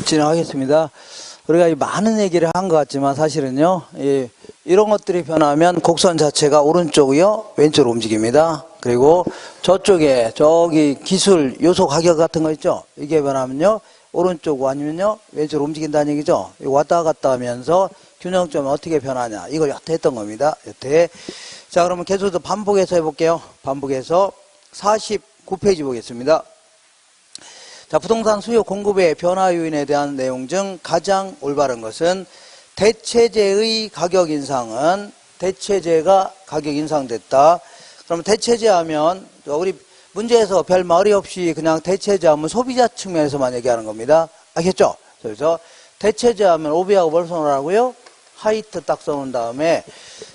진행하겠습니다. 우리가 많은 얘기를 한 것 같지만 사실은요, 이런 것들이 변하면 곡선 자체가 오른쪽이요, 왼쪽으로 움직입니다. 그리고 저쪽에, 저기 기술, 요소 가격 같은 거 있죠? 이게 변하면요, 오른쪽 아니면요, 왼쪽으로 움직인다는 얘기죠? 왔다 갔다 하면서 균형점이 어떻게 변하냐. 이걸 여태 했던 겁니다. 여태. 자, 그러면 계속해서 반복해서 해볼게요. 반복해서 49페이지 보겠습니다. 자, 부동산 수요 공급의 변화 요인에 대한 내용 중 가장 올바른 것은 대체재의 가격 인상은 대체재가 가격 인상됐다. 그러면 대체재 하면 우리 문제에서 별 말이 없이 그냥 대체재 하면 소비자 측면에서만 얘기하는 겁니다. 알겠죠? 그래서 대체재 하면 오비하고 뭘 써놓으라고요? 하이트 딱 써놓은 다음에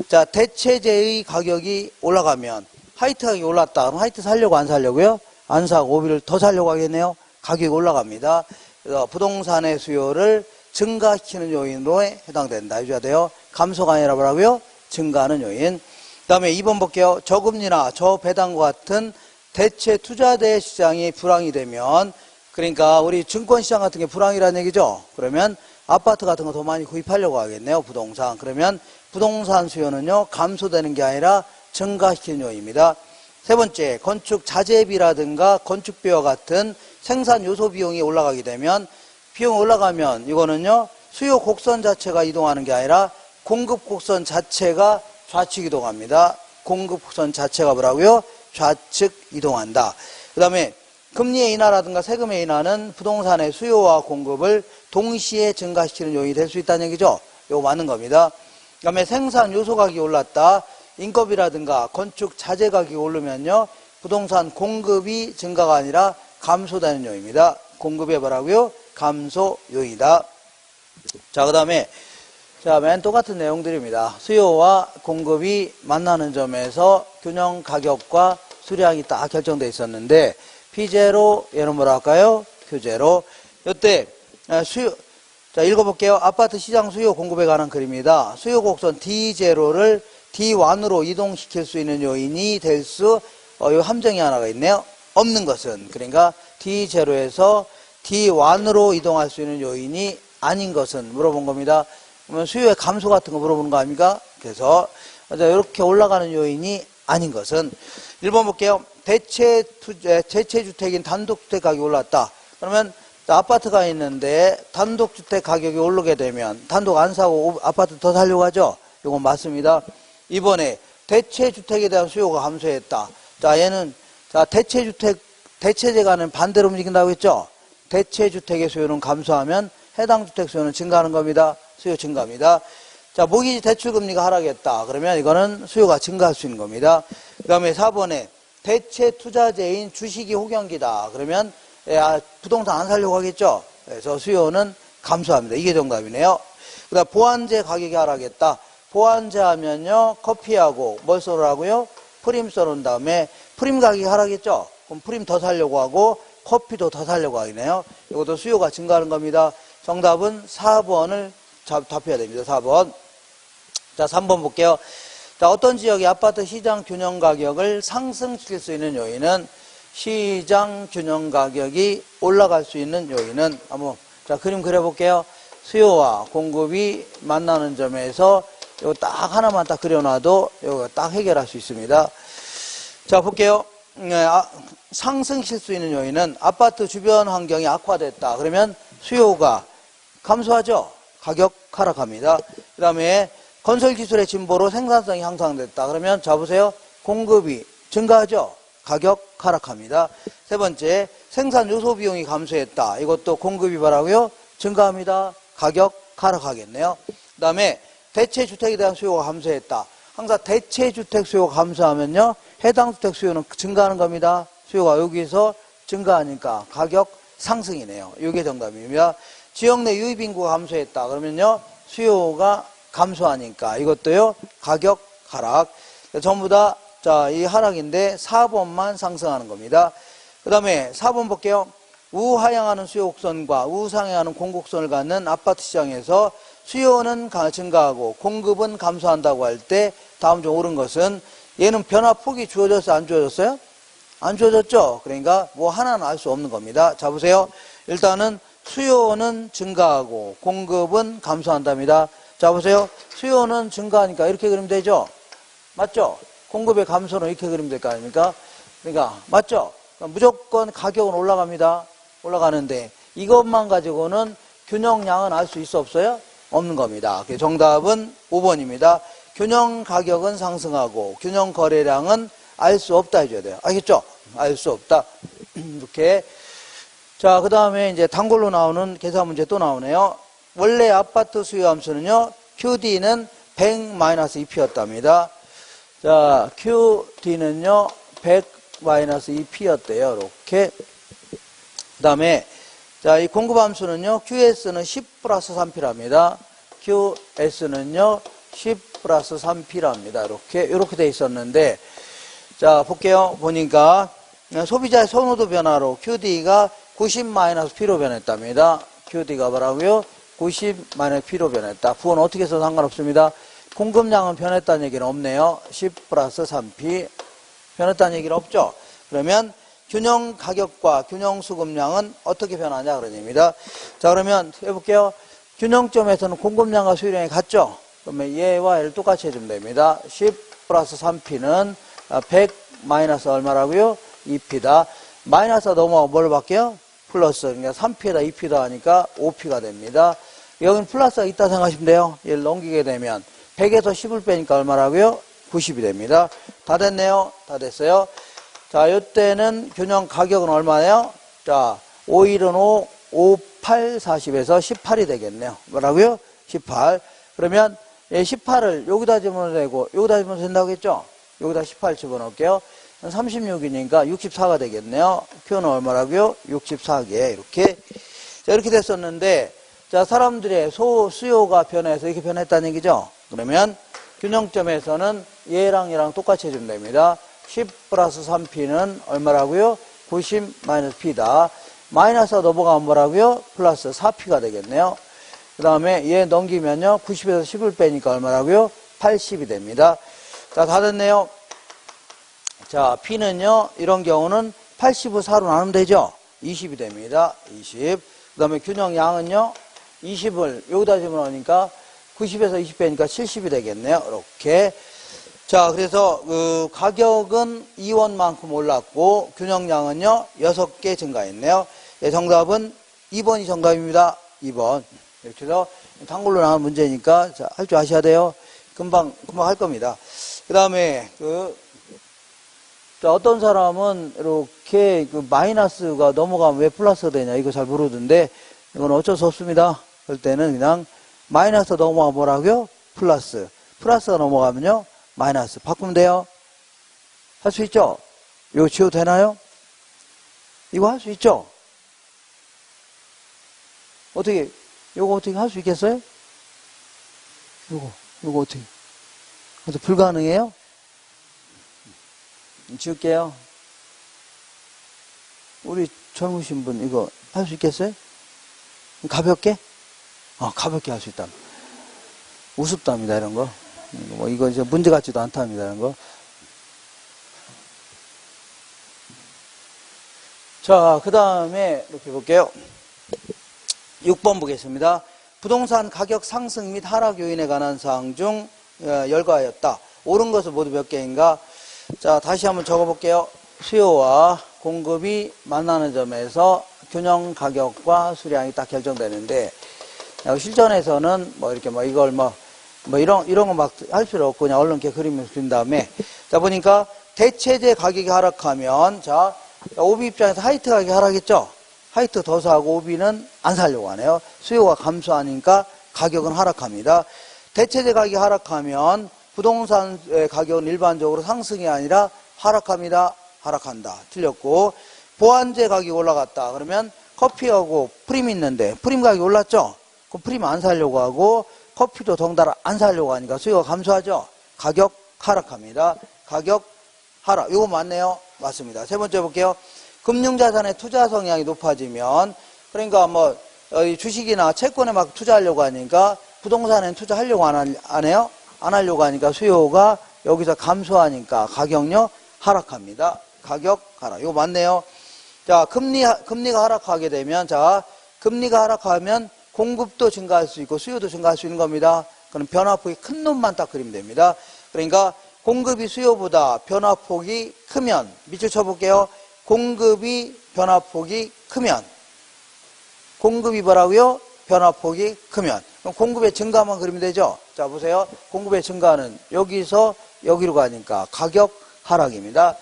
자, 대체재의 가격이 올라가면 하이트 가격이 올랐다. 그럼 하이트 살려고 안 살려고요? 안 사고 오비를 더 살려고 하겠네요. 가격이 올라갑니다. 그래서 부동산의 수요를 증가시키는 요인으로 해당된다. 해줘야 돼요. 감소가 아니라 뭐라고요? 증가하는 요인. 그 다음에 2번 볼게요. 저금리나 저배당과 같은 대체 투자대 시장이 불황이 되면, 그러니까 우리 증권시장 같은 게 불황이라는 얘기죠. 그러면 아파트 같은 거 더 많이 구입하려고 하겠네요. 부동산. 그러면 부동산 수요는요, 감소되는 게 아니라 증가시키는 요인입니다. 세 번째, 건축 자재비라든가 건축비와 같은 생산 요소 비용이 올라가게 되면, 비용 올라가면 이거는요, 수요 곡선 자체가 이동하는 게 아니라 공급 곡선 자체가 좌측 이동합니다. 공급 곡선 자체가 뭐라고요? 좌측 이동한다. 그 다음에 금리의 인하라든가 세금의 인하는 부동산의 수요와 공급을 동시에 증가시키는 요인이 될 수 있다는 얘기죠. 이거 맞는 겁니다. 그 다음에 생산 요소 가격이 올랐다. 인건비라든가 건축 자재 가격이 오르면요, 부동산 공급이 증가가 아니라 감소되는 요인입니다. 공급이 뭐라고요? 감소 요인이다. 자, 그 다음에 자, 맨 똑같은 내용들입니다. 수요와 공급이 만나는 점에서 균형 가격과 수량이 딱 결정되어 있었는데, P0, 얘는 뭐라 할까요? Q0. 이때 수요, 자, 읽어볼게요. 아파트 시장 수요 공급에 관한 글입니다. 수요 곡선 D0를 D1으로 이동시킬 수 있는 요인이 될 수, 요 함정이 하나가 있네요. 없는 것은, 그러니까 D0에서 D1으로 이동할 수 있는 요인이 아닌 것은 물어본 겁니다. 그러면 수요의 감소 같은 거 물어보는 거 아닙니까? 그래서 이렇게 올라가는 요인이 아닌 것은 1번 볼게요. 대체주택인 단독주택 가격이 올랐다. 그러면 아파트가 있는데 단독주택 가격이 오르게 되면 단독 안 사고 아파트 더 살려고 하죠? 이건 맞습니다. 이번에 대체주택에 대한 수요가 감소했다. 자, 얘는 자, 대체재가는 반대로 움직인다고 했죠? 대체주택의 수요는 감소하면 해당 주택 수요는 증가하는 겁니다. 수요 증가입니다. 자, 모기지 대출금리가 하락했다. 그러면 이거는 수요가 증가할 수 있는 겁니다. 그 다음에 4번에 대체 투자재인 주식이 호경기다. 그러면 부동산 안 살려고 하겠죠? 그래서 수요는 감소합니다. 이게 정답이네요. 그 다음 보안제 가격이 하락했다. 보안제 하면요, 커피하고 뭘 써놓으라고요? 프림 써놓은 다음에 프림 가격이 하락했죠? 그럼 프림 더 살려고 하고 커피도 더 살려고 하겠네요. 이것도 수요가 증가하는 겁니다. 정답은 4번을 답해야 됩니다. 4번. 자, 3번 볼게요. 자, 어떤 지역의 아파트 시장 균형 가격을 상승시킬 수 있는 요인은 시장 균형 가격이 올라갈 수 있는 요인은 한번 자, 그림 그려볼게요. 수요와 공급이 만나는 점에서 이거 딱 하나만 딱 그려놔도 이거 딱 해결할 수 있습니다. 자, 볼게요. 상승시킬 수 있는 요인은 아파트 주변 환경이 악화됐다. 그러면 수요가 감소하죠. 가격 하락합니다. 그 다음에 건설기술의 진보로 생산성이 향상됐다. 그러면 자 보세요. 공급이 증가하죠. 가격 하락합니다. 세 번째, 생산 요소 비용이 감소했다. 이것도 공급이 뭐라고요? 증가합니다. 가격 하락하겠네요. 그 다음에 대체주택에 대한 수요가 감소했다. 항상 대체주택 수요가 감소하면요, 해당 주택 수요는 증가하는 겁니다. 수요가 여기서 증가하니까 가격 상승이네요. 이게 정답입니다. 지역 내 유입 인구가 감소했다. 그러면요, 수요가 감소하니까 이것도요, 가격 하락. 전부 다, 자, 이 하락인데 4번만 상승하는 겁니다. 그 다음에 4번 볼게요. 우하향하는 수요 곡선과 우상향하는 공곡선을 갖는 아파트 시장에서 수요는 증가하고 공급은 감소한다고 할 때 다음 중 옳은 것은 얘는 변화폭이 주어졌어요? 안 주어졌어요? 안 주어졌죠? 그러니까 뭐 하나는 알 수 없는 겁니다. 자, 보세요. 일단은 수요는 증가하고 공급은 감소한답니다. 자, 보세요. 수요는 증가하니까 이렇게 그리면 되죠? 맞죠? 공급의 감소는 이렇게 그리면 될 거 아닙니까? 그러니까, 맞죠? 그러니까 무조건 가격은 올라갑니다. 올라가는데 이것만 가지고는 균형량은 알 수 있어 없어요? 없는 겁니다. 정답은 5번입니다. 균형 가격은 상승하고 균형 거래량은 알 수 없다 해줘야 돼요. 알겠죠? 알 수 없다. 이렇게. 자, 그 다음에 이제 단골로 나오는 계산 문제 또 나오네요. 원래 아파트 수요 함수는요, QD는 100-2P였답니다. 자, QD는요, 100-2P였대요. 이렇게. 그 다음에, 자, 이 공급 함수는요, QS는 10 플러스 3P랍니다. QS는요, 10 플러스 3P랍니다. 이렇게 돼 있었는데, 자, 볼게요. 보니까, 소비자의 선호도 변화로 QD가 90-P로 변했답니다. QD가 뭐라고요? 90-P로 변했다. 부호는 어떻게 해서 상관없습니다. 공급량은 변했다는 얘기는 없네요. 10 플러스 3P. 변했다는 얘기는 없죠. 그러면 균형 가격과 균형 수급량은 어떻게 변하냐 그런 얘기입니다. 자, 그러면 해볼게요. 균형점에서는 공급량과 수요량이 같죠. 그러면 얘와 얘를 똑같이 해주면 됩니다. 10 플러스 3P는 100 마이너스 얼마라고요? 2P다. 마이너스가 넘어가고 뭘 받게요? 플러스. 그러니까 3P에다 2P다 하니까 5P가 됩니다. 여기는 플러스가 있다 생각하시면 돼요. 얘를 넘기게 되면 100에서 10을 빼니까 얼마라고요? 90이 됩니다. 다 됐네요. 다 됐어요. 자, 이때는 균형 가격은 얼마예요? 자, 5일은 5, 5, 8, 40에서 18이 되겠네요. 뭐라고요? 18. 그러면 18을 여기다 집어넣어도 되고 여기다 집어넣어도 된다고 했죠? 여기다 18 집어넣을게요. 36이니까 64가 되겠네요. Q는 얼마라고요? 64개. 이렇게. 자, 이렇게 됐었는데, 자, 사람들의 수요가 변해서 이렇게 변했다는 얘기죠? 그러면 균형점에서는 얘랑 똑같이 해주면 됩니다. 10 플러스 3P는 얼마라고요? 90-P다. 마이너스가 넘어가면 뭐라고요? 플러스 4P가 되겠네요. 그 다음에 얘 넘기면요. 90에서 10을 빼니까 얼마라고요? 80이 됩니다. 자, 다 됐네요. 자, P는요, 이런 경우는 80을 4로 나누면 되죠? 20이 됩니다. 20. 그 다음에 균형 양은요, 20을 여기다 집어넣으니까 90에서 20 빼니까 70이 되겠네요. 이렇게. 자, 그래서 그 가격은 2원만큼 올랐고, 균형 양은요, 6개 증가했네요. 예, 정답은 2번이 정답입니다. 2번. 이렇게 해서 단골로 나온 문제니까, 자, 할 줄 아셔야 돼요. 금방 할 겁니다. 그 다음에, 자, 어떤 사람은 이렇게 마이너스가 넘어가면 왜 플러스가 되냐, 이거 잘 모르던데, 이건 어쩔 수 없습니다. 그럴 때는 그냥 마이너스 넘어가면 뭐라고요? 플러스. 플러스가 넘어가면요, 마이너스. 바꾸면 돼요. 할 수 있죠? 이거 지워도 되나요? 이거 할 수 있죠? 요거 어떻게 할 수 있겠어요? 요거 어떻게? 그래서 불가능해요? 지울게요. 우리 젊으신 분 이거 할 수 있겠어요? 가볍게? 가볍게 할 수 있다. 우습답니다, 이런 거. 이거 이제 문제 같지도 않답니다, 이런 거. 자, 그 다음에 이렇게 볼게요. 6번 보겠습니다. 부동산 가격 상승 및 하락 요인에 관한 사항 중 열거하였다. 옳은 것은 모두 몇 개인가? 자, 다시 한번 적어볼게요. 수요와 공급이 만나는 점에서 균형 가격과 수량이 딱 결정되는데, 실전에서는 이런 거 막 할 필요 없고, 그냥 얼른 이렇게 그림을 그린 다음에, 자, 보니까 대체재 가격이 하락하면, 자, 오비 입장에서 하이트 가격이 하락했죠? 하이트 더 사고 오비는 안 사려고 하네요. 수요가 감소하니까 가격은 하락합니다. 대체재 가격이 하락하면 부동산 가격은 일반적으로 상승이 아니라 하락합니다. 하락한다. 틀렸고, 보완제 가격이 올라갔다. 그러면 커피하고 프림 있는데 프림 가격이 올랐죠? 그럼 프림 안 사려고 하고 커피도 덩달아 안 사려고 하니까 수요가 감소하죠? 가격 하락합니다. 가격 하락. 이거 맞네요? 맞습니다. 세 번째 볼게요. 금융자산의 투자 성향이 높아지면, 그러니까 주식이나 채권에 막 투자하려고 하니까 부동산에 투자하려고 안 해요? 안 하려고 하니까 수요가 여기서 감소하니까 가격요 하락합니다. 가격 하락. 이거 맞네요. 자, 금리가 하락하게 되면, 자, 금리가 하락하면 공급도 증가할 수 있고 수요도 증가할 수 있는 겁니다. 그럼 변화폭이 큰 놈만 딱 그리면 됩니다. 그러니까 공급이 수요보다 변화폭이 크면, 밑줄 쳐볼게요. 공급이 변화폭이 크면, 공급이 뭐라고요? 변화폭이 크면. 그럼 공급의 증가만 그리면 되죠? 자, 보세요. 공급의 증가는 여기서 여기로 가니까 가격 하락입니다.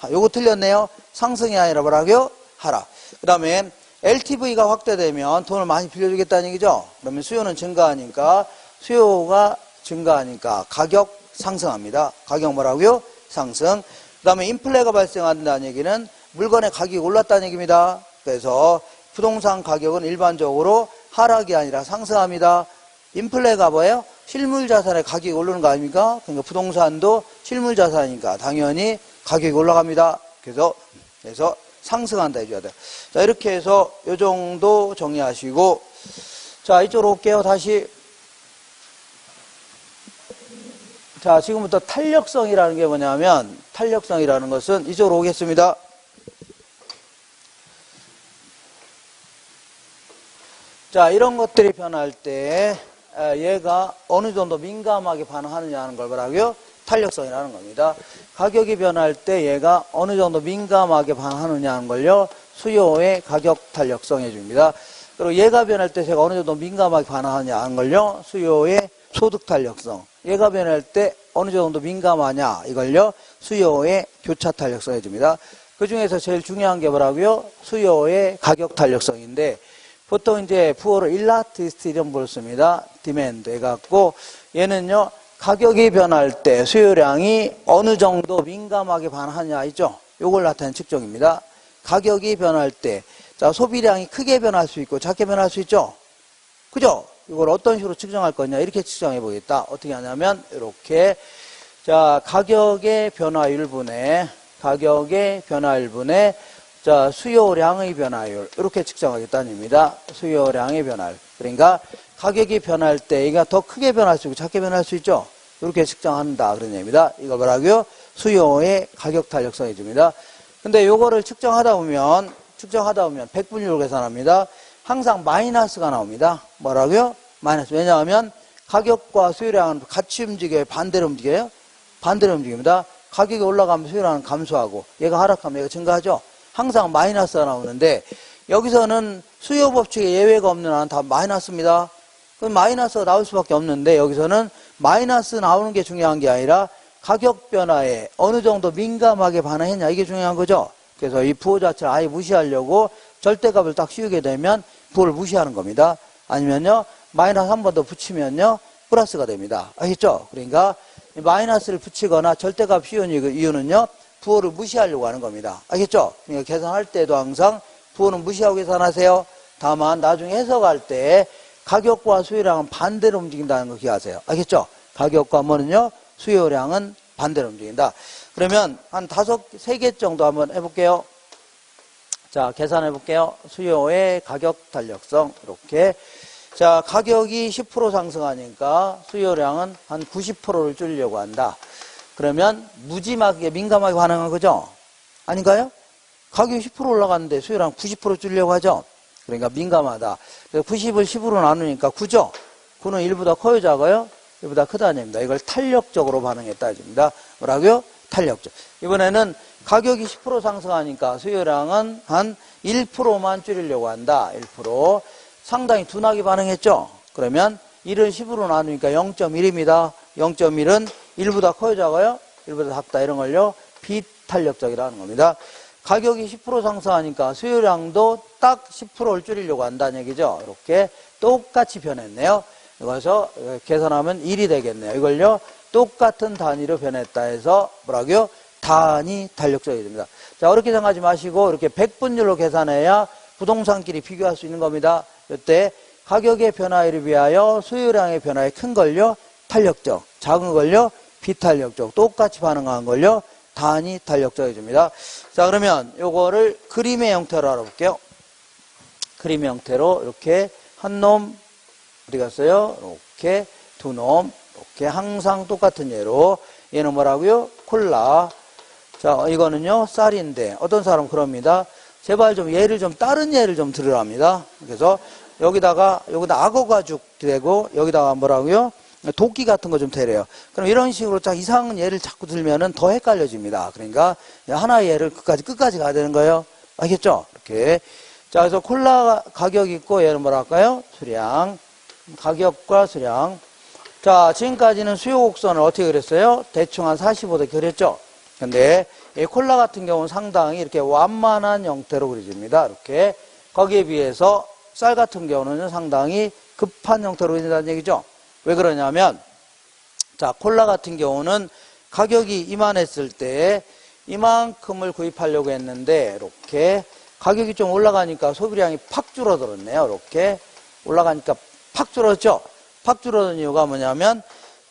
요거 틀렸네요. 상승이 아니라 뭐라고요? 하락. 그 다음에 LTV가 확대되면 돈을 많이 빌려주겠다는 얘기죠? 그러면 수요는 증가하니까, 수요가 증가하니까 가격 상승합니다. 가격 뭐라고요? 상승. 그 다음에 인플레가 발생한다는 얘기는 물건의 가격이 올랐다는 얘기입니다. 그래서 부동산 가격은 일반적으로 하락이 아니라 상승합니다. 인플레가 뭐예요? 실물 자산의 가격이 오르는 거 아닙니까? 그러니까 부동산도 실물 자산이니까 당연히 가격이 올라갑니다. 그래서 상승한다 해줘야 돼요. 자, 이렇게 해서 요 정도 정리하시고, 자, 이쪽으로 올게요. 다시. 자, 지금부터 탄력성이라는 게 뭐냐면, 탄력성이라는 것은 이쪽으로 오겠습니다. 자, 이런 것들이 변할 때 얘가 어느 정도 민감하게 반응하느냐 하는 걸 뭐라고요? 탄력성이라는 겁니다. 가격이 변할 때 얘가 어느 정도 민감하게 반응하느냐 하는 걸요, 수요의 가격 탄력성 해줍니다. 그리고 얘가 변할 때 제가 어느 정도 민감하게 반응하느냐 하는 걸요, 수요의 소득 탄력성. 얘가 변할 때 어느 정도 민감하냐 이걸요, 수요의 교차 탄력성 해줍니다. 그 중에서 제일 중요한 게 뭐라고요? 수요의 가격 탄력성인데, 보통 이제 부호를 일라티스트 이런 걸 씁니다. 디맨드 해갖고, 얘는요, 가격이 변할 때 수요량이 어느 정도 민감하게 반응하냐 있죠? 요걸 나타내는 측정입니다. 가격이 변할 때, 자, 소비량이 크게 변할 수 있고 작게 변할 수 있죠? 그죠? 이걸 어떤 식으로 측정할 거냐, 이렇게 측정해 보겠다. 어떻게 하냐면 이렇게, 자, 가격의 변화율분의 자, 수요량의 변화율, 이렇게 측정하겠다는 얘기입니다. 수요량의 변화율. 그러니까 가격이 변할 때 얘가 더 크게 변할 수 있고 작게 변할 수 있죠? 이렇게 측정한다 그런 얘기입니다. 이거 뭐라고요? 수요의 가격 탄력성이 줍니다. 근데 요거를 측정하다 보면 100분율로 계산합니다. 항상 마이너스가 나옵니다. 뭐라고요? 마이너스. 왜냐하면 가격과 수요량은 같이 움직여요? 반대로 움직여요? 반대로 움직입니다. 가격이 올라가면 수요량은 감소하고, 얘가 하락하면 얘가 증가하죠? 항상 마이너스가 나오는데, 여기서는 수요 법칙에 예외가 없는 한은 다 마이너스입니다. 그럼 마이너스가 나올 수밖에 없는데, 여기서는 마이너스 나오는 게 중요한 게 아니라 가격 변화에 어느 정도 민감하게 반응했냐, 이게 중요한 거죠. 그래서 이 부호 자체를 아예 무시하려고 절대값을 딱 씌우게 되면 부호를 무시하는 겁니다. 아니면요, 마이너스 한 번 더 붙이면요, 플러스가 됩니다. 아시죠? 그러니까 마이너스를 붙이거나 절대값 씌우는 이유는요, 부호를 무시하려고 하는 겁니다. 알겠죠? 그러니까 계산할 때도 항상 부호는 무시하고 계산하세요. 다만 나중에 해석할 때 가격과 수요량은 반대로 움직인다는 거 기억하세요. 알겠죠? 가격과 뭐는요, 수요량은 반대로 움직인다. 그러면 한 3개 정도 한번 해볼게요. 자, 계산해 볼게요. 수요의 가격 탄력성, 이렇게. 자, 가격이 10% 상승하니까 수요량은 한 90%를 줄이려고 한다. 그러면 무지막하게 민감하게 반응한 거죠? 아닌가요? 가격이 10% 올라갔는데 수요량 90% 줄이려고 하죠? 그러니까 민감하다. 그래서 90을 10으로 나누니까 9죠? 9는 1보다 커요, 작아요? 1보다 크다는 얘기입니다. 이걸 탄력적으로 반응했다 해줍니다. 뭐라고요? 탄력적. 이번에는 가격이 10% 상승하니까 수요량은 한 1%만 줄이려고 한다. 1%. 상당히 둔하게 반응했죠? 그러면 1을 10으로 나누니까 0.1입니다. 0.1은 1보다 커요, 작아요? 1보다 작다. 이런 걸요, 비탄력적이라는 겁니다. 가격이 10% 상승하니까 수요량도 딱 10%를 줄이려고 한다는 얘기죠. 이렇게 똑같이 변했네요. 그래서 계산하면 1이 되겠네요. 이걸요, 똑같은 단위로 변했다 해서 뭐라고요? 단위 탄력적이 됩니다. 자, 어렵게 생각하지 마시고 이렇게 100분율로 계산해야 부동산끼리 비교할 수 있는 겁니다. 이때 가격의 변화에 비하여 수요량의 변화에 큰 걸요, 탄력적, 작은 걸요, 비탄력적, 똑같이 반응하는 걸요, 단위 탄력적이 줍니다. 자, 그러면 요거를 그림의 형태로 알아볼게요. 그림의 형태로 이렇게 한 놈 어디 갔어요? 이렇게 두 놈, 이렇게 항상 똑같은 예로, 얘는 뭐라고요? 콜라. 자, 이거는요, 쌀인데 어떤 사람은 그럽니다. 제발 좀 예를 좀 다른 예를 좀 들으랍니다. 그래서 여기다 악어가죽 되고 여기다가 뭐라고요? 도끼 같은 거 좀 대래요. 그럼 이런 식으로 딱 이상한 예를 자꾸 들면은 더 헷갈려집니다. 그러니까 하나의 예를 끝까지 가야 되는 거예요. 알겠죠? 이렇게. 자, 그래서 콜라 가격 있고 얘는 뭐라 할까요? 수량. 가격과 수량. 자, 지금까지는 수요 곡선을 어떻게 그렸어요? 대충 한 45도 그렸죠? 근데 이 콜라 같은 경우는 상당히 이렇게 완만한 형태로 그려집니다. 이렇게. 거기에 비해서 쌀 같은 경우는 상당히 급한 형태로 그린다는 얘기죠. 왜 그러냐면, 자, 콜라 같은 경우는 가격이 이만했을 때 이만큼을 구입하려고 했는데, 이렇게 가격이 좀 올라가니까 소비량이 팍 줄어들었네요. 이렇게 올라가니까 팍 줄었죠? 팍 줄어든 이유가 뭐냐면,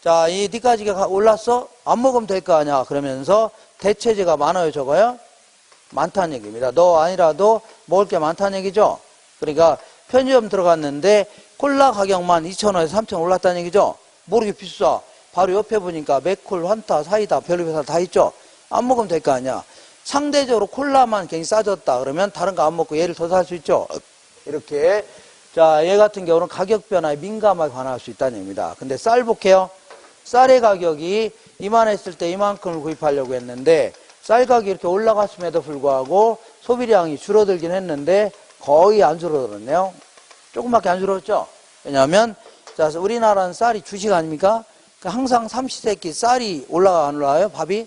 자, 이 니까지가 올랐어? 안 먹으면 될 거 아니야? 그러면서 대체재가 많아요, 적어요? 많다는 얘기입니다. 너 아니라도 먹을 게 많다는 얘기죠? 그러니까 편의점 들어갔는데 콜라 가격만 2,000원에서 3,000원 올랐다는 얘기죠? 모르게 비싸. 바로 옆에 보니까 맥콜, 환타, 사이다, 별의별 다 있죠? 안 먹으면 될 거 아니야. 상대적으로 콜라만 괜히 싸졌다. 그러면 다른 거 안 먹고 얘를 더 살 수 있죠? 이렇게. 자, 얘 같은 경우는 가격 변화에 민감하게 반응할 수 있다는 얘기입니다. 근데 쌀 볼게요. 쌀의 가격이 이만했을 때 이만큼을 구입하려고 했는데 쌀 가격이 이렇게 올라갔음에도 불구하고 소비량이 줄어들긴 했는데 거의 안 줄어들었네요. 조금밖에 안 줄었죠? 왜냐하면 자, 우리나라는 쌀이 주식 아닙니까? 항상 삼시세끼 쌀이 올라가 안 올라와요? 밥이?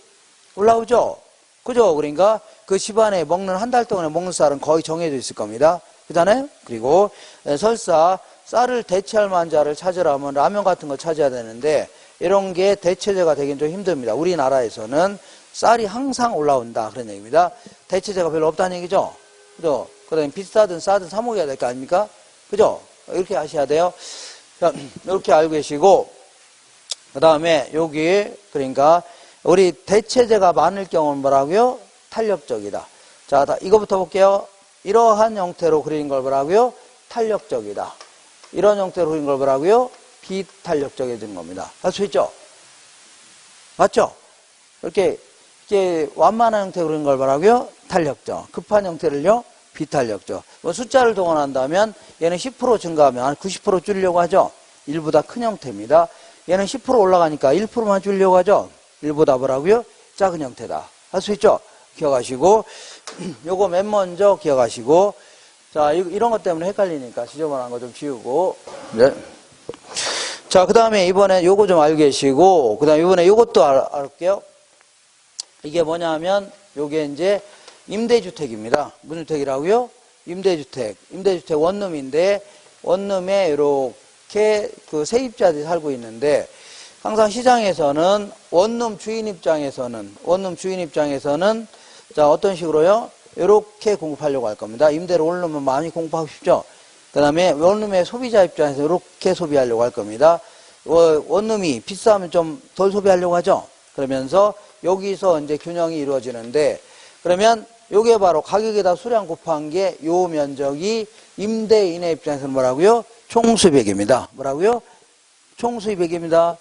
올라오죠? 그죠? 그러니까 그 집안에 먹는 한 달 동안에 먹는 쌀은 거의 정해져 있을 겁니다. 그잖아요? 그리고 설사 쌀을 대체할 만자를 찾으려면 라면 같은 거 찾아야 되는데 이런 게 대체재가 되긴 좀 힘듭니다. 우리나라에서는 쌀이 항상 올라온다. 그런 얘기입니다. 대체재가 별로 없다는 얘기죠? 그죠? 그 다음에 비싸든 싸든 사 먹어야 될 거 아닙니까? 그죠? 이렇게 아셔야 돼요. 자, 이렇게 알고 계시고, 그 다음에 여기, 그러니까, 우리 대체재가 많을 경우는 뭐라고요? 탄력적이다. 자, 이거부터 볼게요. 이러한 형태로 그린 걸 뭐라고요? 탄력적이다. 이런 형태로 그린 걸 뭐라고요? 비탄력적이어진 겁니다. 알 수 있죠? 맞죠? 이렇게 완만한 형태로 그린 걸 뭐라고요? 탄력적. 급한 형태를요? 비탄력적. 뭐 숫자를 동원한다면 얘는 10% 증가하면 한 90% 줄이려고 하죠. 1보다 큰 형태입니다. 얘는 10% 올라가니까 1%만 줄이려고 하죠. 1보다 뭐라고요? 작은 형태다. 할 수 있죠? 기억하시고 요거 맨 먼저 기억하시고 자 이런 것 때문에 헷갈리니까 지저분한 거 좀 지우고 네. 자 그 다음에 이번에 요거 좀 알고 계시고 그 다음에 이번에 요것도 알게요. 이게 뭐냐면 요게 이제 임대주택입니다. 무슨 주택이라고요? 임대주택. 임대주택 원룸인데 원룸에 이렇게 그 세입자들이 살고 있는데 항상 시장에서는 원룸 주인 입장에서는 자 어떤 식으로요? 이렇게 공급하려고 할 겁니다. 임대료 오르면 많이 공급하고 싶죠. 그 다음에 원룸의 소비자 입장에서 이렇게 소비하려고 할 겁니다. 원룸이 비싸면 좀 덜 소비하려고 하죠. 그러면서 여기서 이제 균형이 이루어지는데 그러면 요게 바로 가격에다 수량 곱한 게 요 면적이 임대인의 입장에서는 뭐라고요? 총수입액입니다. 뭐라고요? 총수입액입니다.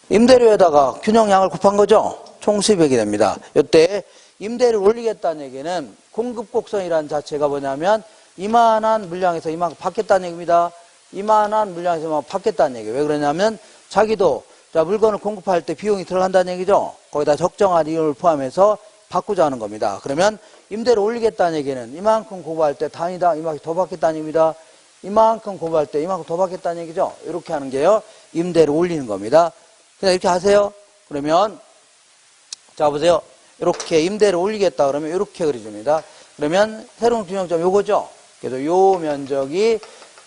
임대료에다가 균형량을 곱한 거죠? 총수입액이 됩니다. 요때 임대를 올리겠다는 얘기는 공급곡선이라는 자체가 뭐냐면 이만한 물량에서 이만큼 받겠다는 얘기입니다. 이만한 물량에서 이만큼 받겠다는 얘기예요. 왜 그러냐면 자기도 자 물건을 공급할 때 비용이 들어간다는 얘기죠. 거기다 적정한 이윤을 포함해서 바꾸자 하는 겁니다. 그러면 임대를 올리겠다는 얘기는 이만큼 공부할 때 단위당 이만큼 더 받겠다는 얘기입니다. 이만큼 공부할 때 이만큼 더 받겠다는 얘기죠. 이렇게 하는 게요. 임대를 올리는 겁니다. 그냥 이렇게 하세요. 그러면 자 보세요. 이렇게 임대를 올리겠다 그러면 이렇게 그려줍니다. 그러면 새로운 균형점 요거죠. 그래서 요 면적이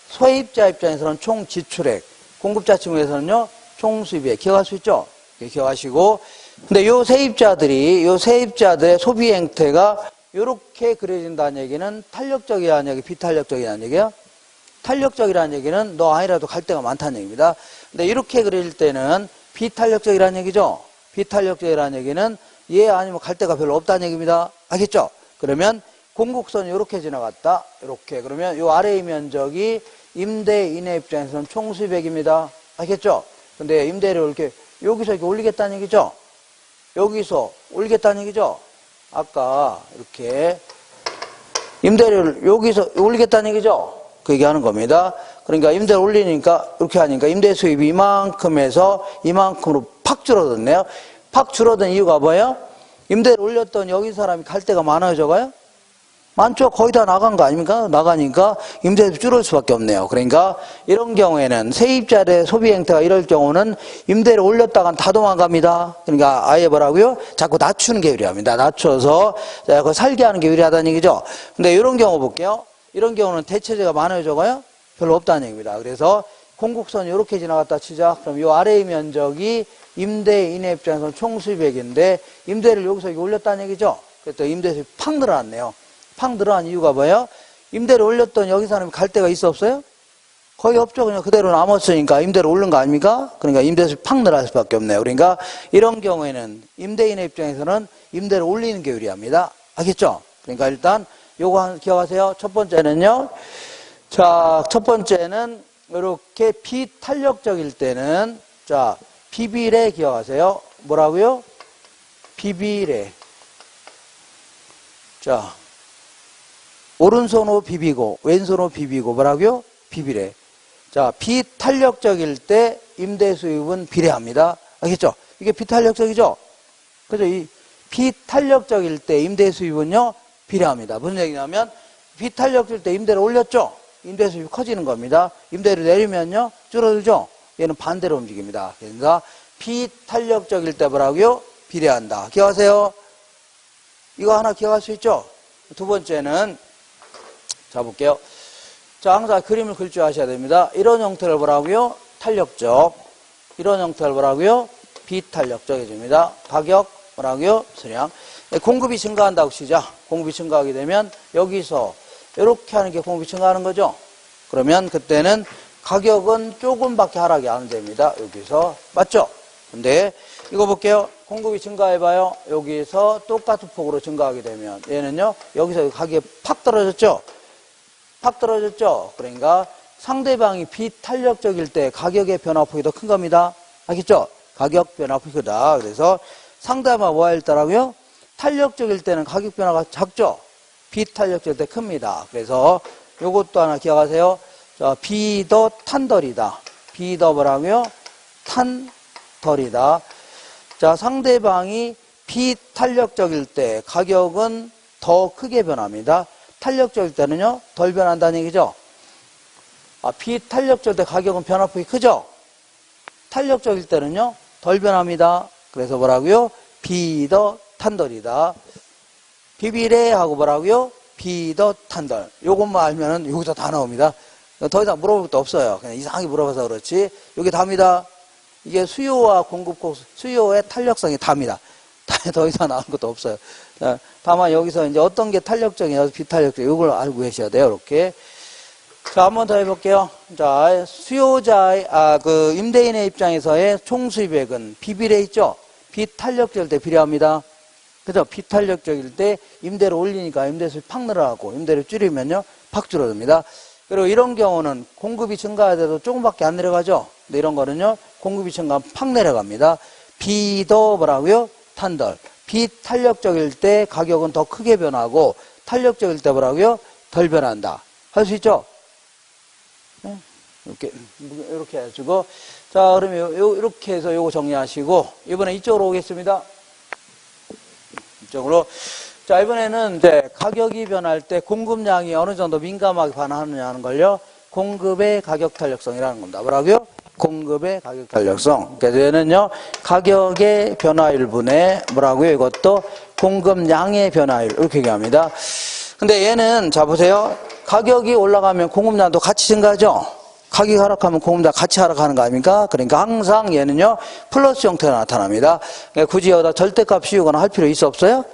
소입자 입장에서는 총 지출액, 공급자 측면에서는요 총 수입액. 기억할 수 있죠? 기억하시고 근데 요 세입자들의 소비 행태가 요렇게 그려진다는 얘기는 탄력적이라는 얘기, 비탄력적이라는 얘기예요. 탄력적이라는 얘기는 너 아니라도 갈 데가 많다는 얘기입니다. 근데 이렇게 그릴 때는 비탄력적이라는 얘기죠. 비탄력적이라는 얘기는 얘 아니면 갈 데가 별로 없다는 얘기입니다. 알겠죠? 그러면 공곡선이 이렇게 지나갔다. 이렇게. 그러면 요 아래의 면적이 임대인의 입장에서는 총 수입액입니다. 알겠죠? 근데 임대료를 이렇게 여기서 이렇게 올리겠다는 얘기죠? 여기서 올리겠다는 얘기죠? 아까 이렇게 임대료를 여기서 올리겠다는 얘기죠? 그 얘기하는 겁니다. 그러니까 임대를 올리니까 이렇게 하니까 임대 수입이 이만큼에서 이만큼으로 팍 줄어들네요. 팍 줄어든 이유가 뭐예요? 임대를 올렸던 여기 사람이 갈 데가 많아요, 적어요? 많죠. 거의 다 나간 거 아닙니까? 나가니까 임대료도 줄을 수밖에 없네요. 그러니까 이런 경우에는 세입자의 소비 행태가 이럴 경우는 임대를 올렸다간 다 도망갑니다. 그러니까 아예 뭐라고요? 자꾸 낮추는 게 유리합니다. 낮춰서 그걸 살게 하는 게 유리하다는 얘기죠. 근데 이런 경우 볼게요. 이런 경우는 대체재가 많아요, 적어요? 별로 없다는 얘기입니다. 그래서 공국선이 이렇게 지나갔다 치자. 그럼 이 아래의 면적이 임대인의 입장에서는 총 수입액인데 임대를 여기서 올렸다는 얘기죠. 그래서 임대수입이 팍 늘어났네요. 팍 늘어난 이유가 뭐예요? 임대를 올렸던 여기 사람이 갈 데가 있어 없어요? 거의 없죠. 그냥 그대로 남았으니까 임대를 올린 거 아닙니까? 그러니까 임대수입이 팍 늘어날 수밖에 없네요. 그러니까 이런 경우에는 임대인의 입장에서는 임대를 올리는 게 유리합니다. 알겠죠? 그러니까 일단 요거 기억하세요. 첫 번째는요. 자, 첫 번째는 이렇게 비탄력적일 때는 자, 비비례 기억하세요. 뭐라고요? 비비례. 자, 오른손으로 비비고 왼손으로 비비고 뭐라고요? 비비례. 자, 비탄력적일 때 임대 수입은 비례합니다. 알겠죠? 이게 비탄력적이죠? 그죠? 이 비탄력적일 때 임대 수입은요 비례합니다. 무슨 얘기냐면 비탄력적일 때 임대를 올렸죠? 임대 수입이 커지는 겁니다. 임대를 내리면요 줄어들죠? 얘는 반대로 움직입니다. 그러니까 비탄력적일 때 뭐라고요? 비례한다. 기억하세요? 이거 하나 기억할 수 있죠? 두 번째는 자 볼게요. 자, 항상 그림을 그릴 줄 아셔야 됩니다. 이런 형태를 뭐라고요? 탄력적. 이런 형태를 뭐라고요? 비탄력적 해줍니다. 가격 뭐라고요? 수량. 공급이 증가한다고 치자. 공급이 증가하게 되면 여기서 이렇게 하는 게 공급이 증가하는 거죠. 그러면 그때는 가격은 조금밖에 하락이 안 됩니다. 여기서. 맞죠? 근데 이거 볼게요. 공급이 증가해봐요. 여기서 똑같은 폭으로 증가하게 되면 얘는요. 여기서 가격이 팍 떨어졌죠? 팍 떨어졌죠? 그러니까 상대방이 비탄력적일 때 가격의 변화폭이 더 큰 겁니다. 알겠죠? 가격 변화폭이 크다. 그래서 상대방은 뭐가 있더라고요? 탄력적일 때는 가격 변화가 작죠? 비탄력적일 때 큽니다. 그래서 요것도 하나 기억하세요. 자, 비더 탄덜이다. 비더 뭐라고요? 탄덜이다. 자, 상대방이 비탄력적일 때 가격은 더 크게 변합니다. 탄력적일 때는요, 덜 변한다는 얘기죠. 비탄력적일 때 가격은 변화폭이 크죠? 탄력적일 때는요, 덜 변합니다. 그래서 뭐라고요? 비더 탄덜이다. 비비례하고 뭐라고요? 비더 탄덜. 요것만 알면은 여기서 다 나옵니다. 더 이상 물어볼 것도 없어요. 그냥 이상하게 물어봐서 그렇지. 여기 답니다. 이게 수요와 공급, 수요의 탄력성이 답니다. 더 이상 나올 것도 없어요. 다만 여기서 이제 어떤 게 탄력적이냐, 비탄력적, 이걸 알고 계셔야 돼요. 이렇게. 자, 한 번 더 해볼게요. 자, 수요자의, 임대인의 입장에서의 총 수입액은 비비례 있죠? 비탄력적일 때 비례합니다. 그죠? 비탄력적일 때 임대를 올리니까 임대수입이 팍 늘어나고 임대를 줄이면요, 팍 줄어듭니다. 그리고 이런 경우는 공급이 증가해도 조금밖에 안 내려가죠? 근데 이런 거는요, 공급이 증가하면 팍 내려갑니다. 비더 뭐라고요? 탄덜. 비탄력적일 때 가격은 더 크게 변하고 탄력적일 때 뭐라고요? 덜 변한다. 할 수 있죠? 네? 이렇게 해가지고. 자, 그러면 이렇게 해서 요거 정리하시고, 이번에 이쪽으로 오겠습니다. 이쪽으로. 자, 이번에는 이제 가격이 변할 때 공급량이 어느 정도 민감하게 반응하느냐 하는 걸요. 공급의 가격 탄력성이라는 겁니다. 뭐라고요? 공급의 가격 탄력성. 그래서 얘는요, 가격의 변화율분의 뭐라고요? 이것도 공급량의 변화율. 이렇게 얘기합니다. 근데 얘는, 자, 보세요. 가격이 올라가면 공급량도 같이 증가하죠? 가격이 하락하면 공급량 같이 하락하는 거 아닙니까? 그러니까 항상 얘는요, 플러스 형태가 나타납니다. 그러니까 굳이 여기다 절대값 씌우거나 할 필요 있어 없어요?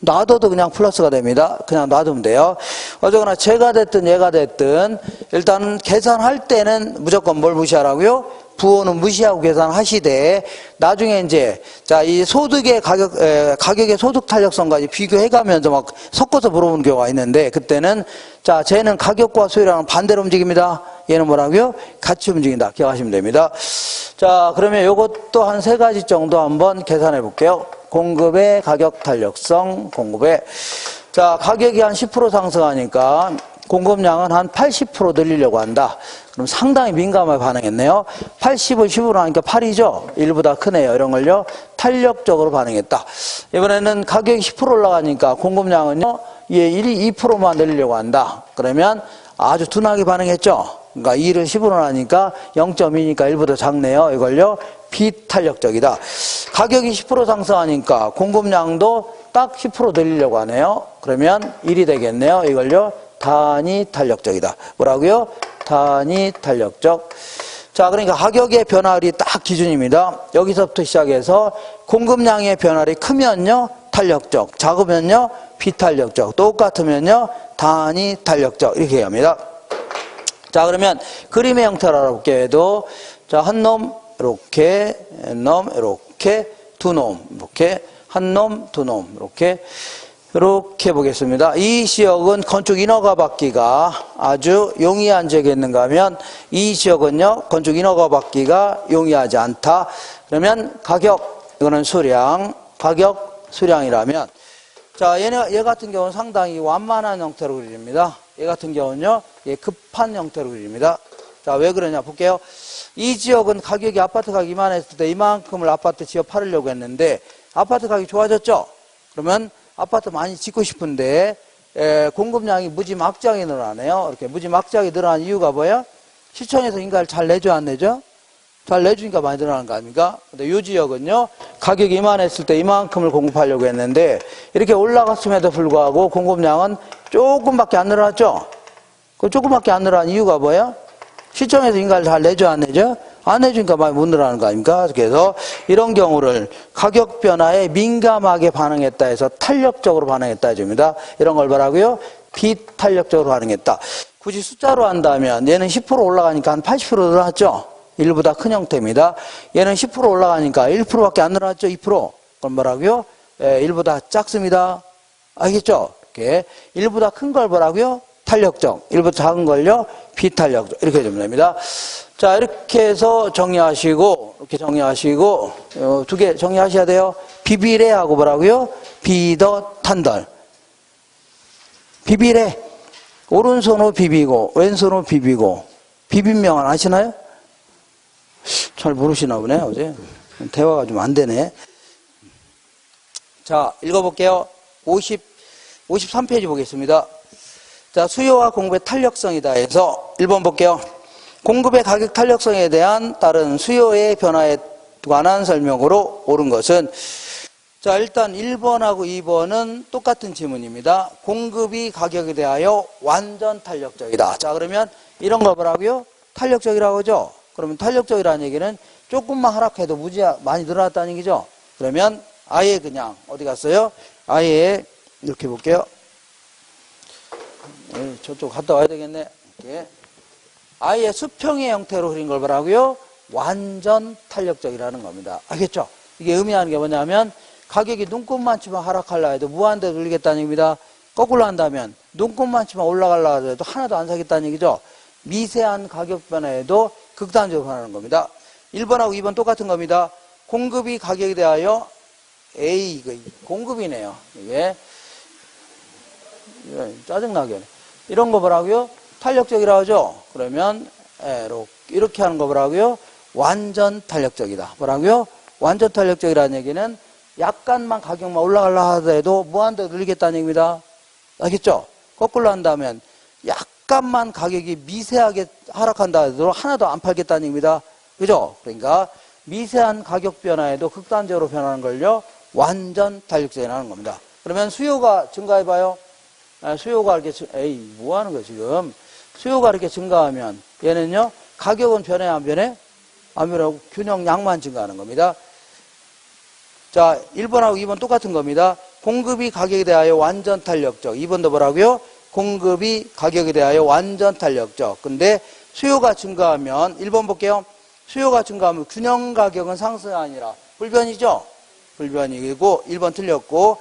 놔둬도 그냥 플러스가 됩니다. 그냥 놔두면 돼요. 어쨌거나 제가 됐든 얘가 됐든 일단 계산할 때는 무조건 뭘 무시하라고요? 부호는 무시하고 계산하시되 나중에 이제 자, 이 소득의 가격의 소득 탄력성까지 비교해가면서 막 섞어서 물어보는 경우가 있는데 그때는 자, 쟤는 가격과 수요량은 반대로 움직입니다. 얘는 뭐라고요? 같이 움직인다. 기억하시면 됩니다. 자, 그러면 이것도 한 3가지 정도 한번 계산해 볼게요. 공급의 가격 탄력성, 공급의 자, 가격이 한 10% 상승하니까 공급량은 한 80% 늘리려고 한다. 그럼 상당히 민감하게 반응했네요. 80을 10으로 하니까 8이죠. 1보다 크네요. 이런 걸요. 탄력적으로 반응했다. 이번에는 가격이 10% 올라가니까 공급량은요. 2%만 늘리려고 한다. 그러면 아주 둔하게 반응했죠. 그러니까 2를 10으로 하니까 0.2니까 1보다 작네요. 이걸요. 비탄력적이다. 가격이 10% 상승하니까 공급량도 딱 10% 늘리려고 하네요. 그러면 1이 되겠네요. 이걸요. 단위 탄력적이다. 뭐라고요? 단위 탄력적. 자, 그러니까 가격의 변화율이 딱 기준입니다. 여기서부터 시작해서 공급량의 변화율이 크면요, 탄력적. 작으면요, 비탄력적. 똑같으면요, 단위 탄력적. 이렇게 합니다. 자, 그러면 그림의 형태를 알아볼게요. 자, 한 놈, 이렇게, 놈, 이렇게, 두 놈, 이렇게, 한 놈, 두 놈, 이렇게 보겠습니다. 이 지역은 건축 인허가 받기가 아주 용이한 지역에 있는가 하면 이 지역은요, 건축 인허가 받기가 용이하지 않다. 그러면 가격, 이거는 수량, 가격, 수량이라면 자, 얘 같은 경우는 상당히 완만한 형태로 그립니다. 얘 같은 경우는요, 급한 형태로 그립니다. 자, 왜 그러냐 볼게요. 이 지역은 가격이 아파트 가격이 이만했을 때 이만큼을 아파트 지어 팔으려고 했는데 아파트 가격이 좋아졌죠? 그러면 아파트 많이 짓고 싶은데 공급량이 무지막지하게 늘어나네요. 이렇게 무지막지하게 늘어난 이유가 뭐예요? 시청에서 인가를 잘 내줘 안 내줘? 잘 내주니까 많이 늘어나는 거 아닙니까? 근데 이 지역은요, 가격이 이만했을 때 이만큼을 공급하려고 했는데 이렇게 올라갔음에도 불구하고 공급량은 조금밖에 안 늘어났죠? 그 조금밖에 안 늘어난 이유가 뭐예요? 시청에서 인가를 잘 내줘 안 내줘? 안 내주니까 많이 못 늘어나는 거 아닙니까? 그래서 이런 경우를 가격 변화에 민감하게 반응했다 해서 탄력적으로 반응했다 해줍니다. 이런 걸 뭐라고요? 비탄력적으로 반응했다. 굳이 숫자로 한다면 얘는 10% 올라가니까 한 80% 늘어났죠? 1보다 큰 형태입니다. 얘는 10% 올라가니까 1%밖에 안 늘어났죠? 2%. 그럼 뭐라고요? 1보다 작습니다. 알겠죠? 이렇게 1보다 큰 걸 뭐라고요? 탄력적. 1보다 작은 걸요? 비탄력적. 이렇게 되면 됩니다. 자, 이렇게 해서 정리하시고, 이렇게 정리하시고, 두 개 정리하셔야 돼요. 비비례하고 뭐라고요? 비더 탄덜. 비비례. 오른손으로 비비고, 왼손으로 비비고, 비빔명은 아시나요? 잘 모르시나 보네, 어제. 대화가 좀 안 되네. 자, 읽어볼게요. 53페이지 보겠습니다. 자, 수요와 공급의 탄력성이다 해서 1번 볼게요. 공급의 가격 탄력성에 대한 다른 수요의 변화에 관한 설명으로 옳은 것은 자, 일단 1번하고 2번은 똑같은 지문입니다. 공급이 가격에 대하여 완전 탄력적이다. 자, 그러면 이런 거 뭐라고요? 탄력적이라고 하죠? 그러면 탄력적이라는 얘기는 조금만 하락해도 무지 많이 늘어났다는 얘기죠? 그러면 아예 그냥 어디 갔어요? 아예 이렇게 볼게요. 저쪽 갔다 와야 되겠네. 이렇게. 아예 수평의 형태로 그린 걸 뭐라고요? 완전 탄력적이라는 겁니다. 알겠죠? 이게 의미하는 게 뭐냐면 가격이 눈곱만치만 하락하려 해도 무한대로 늘리겠다는 얘기입니다. 거꾸로 한다면 눈곱만치만 올라가려 해도 하나도 안 사겠다는 얘기죠. 미세한 가격 변화에도 극단적으로 변하는 겁니다. 1번하고 2번 똑같은 겁니다. 공급이 가격에 대하여 공급이네요. 이게 짜증나게 이런 거 뭐라고요? 탄력적이라고 하죠. 그러면 이렇게 하는 거 뭐라고요? 완전 탄력적이다. 뭐라고요? 완전 탄력적이라는 얘기는 약간만 가격만 올라가려 하더라도 무한대로 늘리겠다는 얘기입니다. 알겠죠? 거꾸로 한다면 약간만 가격이 미세하게 하락한다 하더라도 하나도 안 팔겠다는 얘기입니다. 그죠? 그러니까 미세한 가격 변화에도 극단적으로 변하는 걸요, 완전 탄력적이라는 겁니다. 그러면 수요가 증가해봐요. 수요가 이렇게, 뭐 하는 거야, 지금? 수요가 이렇게 증가하면 얘는요, 가격은 변해, 안 변해? 안 변하고 균형량만 증가하는 겁니다. 자, 1번하고 2번 똑같은 겁니다. 공급이 가격에 대하여 완전 탄력적. 2번도 뭐라고요? 공급이 가격에 대하여 완전 탄력적. 근데 수요가 증가하면, 1번 볼게요. 수요가 증가하면 균형 가격은 상승이 아니라 불변이죠? 불변이고, 1번 틀렸고,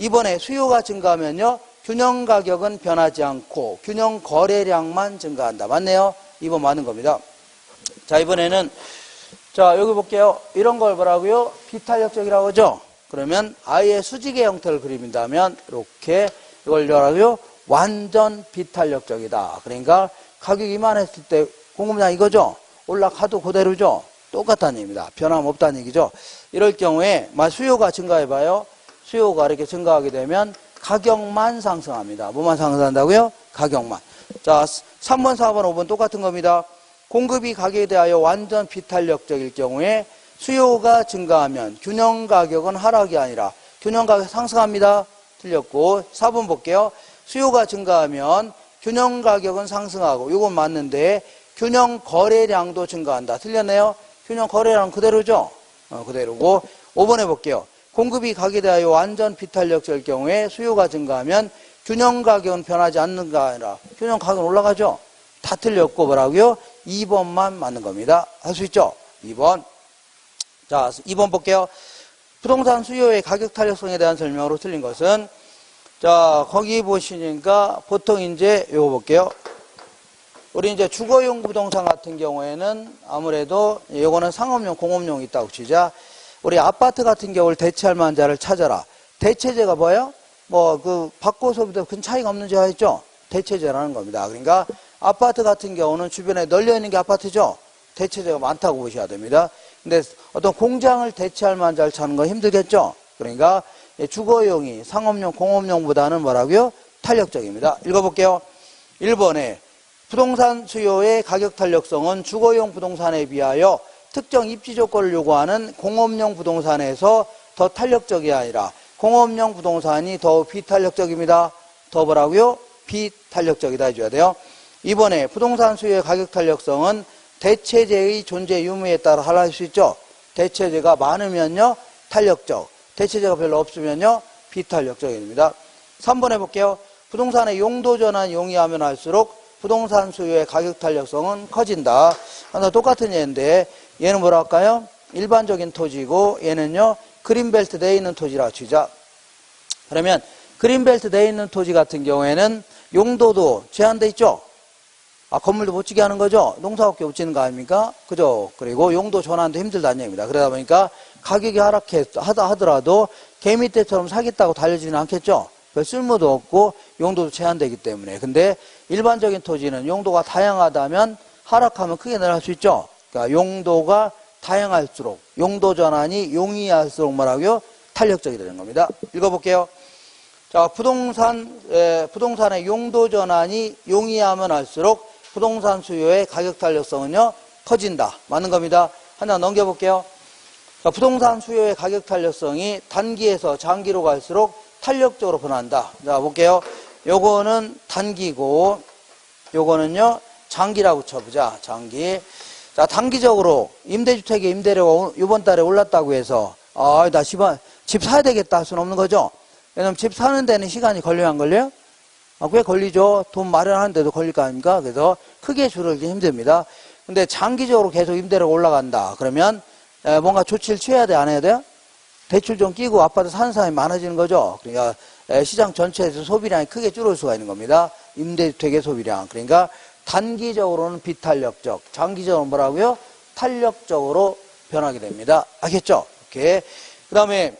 2번에 수요가 증가하면요, 균형 가격은 변하지 않고 균형 거래량만 증가한다. 맞네요? 2번 맞는 겁니다. 자, 이번에는 자, 여기 볼게요. 이런 걸 뭐라고요? 비탄력적이라고 하죠? 그러면 아예 수직의 형태를 그린다면 이렇게 이걸 뭐라고요? 완전 비탄력적이다. 그러니까 가격이 이만했을 때 공급량 이거죠? 올라가도 그대로죠? 똑같다는 얘기입니다. 변함없다는 얘기죠. 이럴 경우에 수요가 증가해봐요. 수요가 이렇게 증가하게 되면 가격만 상승합니다. 뭐만 상승한다고요? 가격만. 자, 3번, 4번, 5번 똑같은 겁니다. 공급이 가격에 대하여 완전 비탄력적일 경우에 수요가 증가하면 균형 가격은 하락이 아니라 균형 가격 상승합니다. 틀렸고 4번 볼게요. 수요가 증가하면 균형 가격은 상승하고 이건 맞는데 균형 거래량도 증가한다. 틀렸네요. 균형 거래량 그대로죠. 그대로고 5번에 볼게요. 공급이 가격에 대하여 완전 비탄력적일 경우에 수요가 증가하면 균형 가격은 변하지 않는가 아니라 균형 가격은 올라가죠. 다 틀렸고 뭐라고요? 2번만 맞는 겁니다. 할 수 있죠? 2번. 자, 2번 볼게요. 부동산 수요의 가격 탄력성에 대한 설명으로 틀린 것은 자, 거기 보시니까 보통 이제 요거 볼게요. 우리 이제 주거용 부동산 같은 경우에는 아무래도 요거는 상업용, 공업용이 있다고 치자. 우리 아파트 같은 경우를 대체할 만한 자를 찾아라. 대체제가 뭐예요? 바꿔서부터 큰 차이가 없는 제가 했죠? 대체제라는 겁니다. 그러니까 아파트 같은 경우는 주변에 널려 있는 게 아파트죠? 대체제가 많다고 보셔야 됩니다. 근데 어떤 공장을 대체할 만한 자를 찾는 건 힘들겠죠? 그러니까 주거용이 상업용, 공업용보다는 뭐라고요? 탄력적입니다. 읽어볼게요. 1번에 부동산 수요의 가격 탄력성은 주거용 부동산에 비하여 특정 입지 조건을 요구하는 공업용 부동산에서 더 탄력적이 아니라 공업용 부동산이 더 비탄력적입니다. 더 뭐라고요? 비탄력적이다 해줘야 돼요. 2번에 부동산 수요의 가격 탄력성은 대체제의 존재 유무에 따라 달라질 수 있죠. 대체제가 많으면요 탄력적, 대체제가 별로 없으면요 비탄력적입니다. 3번 해볼게요. 부동산의 용도 전환 용이하면 할수록 부동산 수요의 가격 탄력성은 커진다. 하나 똑같은 예인데 얘는 뭐라 할까요? 일반적인 토지고 얘는요 그린벨트 내에 있는 토지라고 치자. 그러면 그린벨트 내에 있는 토지 같은 경우에는 용도도 제한돼 있죠. 건물도 못 지게 하는 거죠. 농사밖에 못 짓는 거 아닙니까? 그죠? 그리고 용도 전환도 힘들다는 얘기입니다. 그러다 보니까 가격이 하더라도 개미 떼처럼 사겠다고 달려지는 않겠죠. 별 쓸모도 없고 용도도 제한되기 때문에. 근데 일반적인 토지는 용도가 다양하다면 하락하면 크게 늘어날 수 있죠. 그러니까 용도가 다양할수록 용도 전환이 용이할수록 뭐라고요? 탄력적이 되는 겁니다. 읽어볼게요. 자, 부동산의 용도 전환이 용이하면 할수록 부동산 수요의 가격 탄력성은요 커진다. 맞는 겁니다. 하나 넘겨볼게요. 자, 부동산 수요의 가격 탄력성이 단기에서 장기로 갈수록 탄력적으로 변한다. 자, 볼게요. 요거는 단기고 요거는요 장기라고 쳐보자. 장기. 자, 단기적으로 임대주택의 임대료가 이번 달에 올랐다고 해서 나 집 사야 되겠다 할 수는 없는 거죠. 왜냐면 집 사는 데는 시간이 걸려요, 안 걸려요? 꽤 걸리죠. 돈 마련하는데도 걸릴 거 아닙니까? 그래서 크게 줄어들기 힘듭니다. 근데 장기적으로 계속 임대료가 올라간다. 그러면 뭔가 조치를 취해야 돼, 안 해야 돼요? 대출 좀 끼고 아파트 사는 사람이 많아지는 거죠. 그러니까 시장 전체에서 소비량이 크게 줄어들 수가 있는 겁니다. 임대주택의 소비량. 그러니까 단기적으로는 비탄력적, 장기적으로는 뭐라고요? 탄력적으로 변하게 됩니다. 알겠죠? 이렇게. 그 다음에